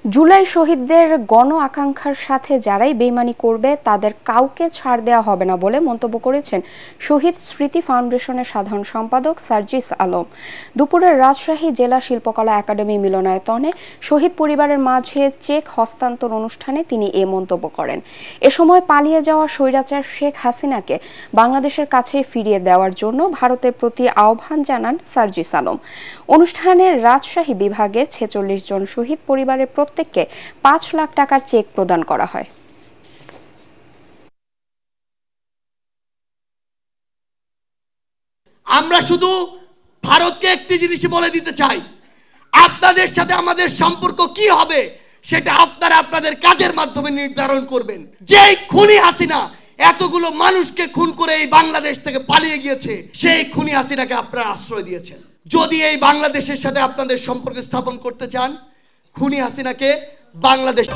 জুলাই শহীদদের গণ আকাঙ্ক্ষার সাথে যারাই বেইমানি করবে তাদের কাউকে ছাড় দেওয়া হবে না বলে মন্তব্য করেছেন শহীদ স্মৃতি ফাউন্ডেশনের সাধারণ সম্পাদক সার্জিস আলম। দুপুরে রাজশাহী জেলা শিল্পকলা একাডেমি মিলনায়তনে শহীদ পরিবারের মাঝে চেক হস্তান্তর অনুষ্ঠানে তিনি এ মন্তব্য করেন। এ সময় পালিয়ে যাওয়া স্বৈরাচার শেখ হাসিনাকে বাংলাদেশের কাছে ফিরিয়ে দেওয়ার জন্য ভারতের প্রতি আহ্বান জানান সার্জিস আলম। অনুষ্ঠানে রাজশাহী বিভাগে ৪৬ জন শহীদ পরিবারের প্রত্যেককে ৫ লাখ টাকার চেক প্রদান করা হয়। আমরা শুধু ভারতকে একটি জিনিসই বলে দিতে চাই, আপনাদের সাথে আমাদের সম্পর্ক কি হবে সেটা আপনারা আপনাদের কাজের মাধ্যমে নির্ধারণ করবেন। যেই খুনি হাসিনা এতগুলো মানুষকে খুন করে এই বাংলাদেশ থেকে পালিয়ে গিয়েছে, সেই খুনি হাসিনাকে আপনারা আশ্রয় দিয়েছেন। যদি এই বাংলাদেশের সাথে আপনাদের সম্পর্ক স্থাপন করতে চান, খুনি হাসিনাকে বাংলাদেশ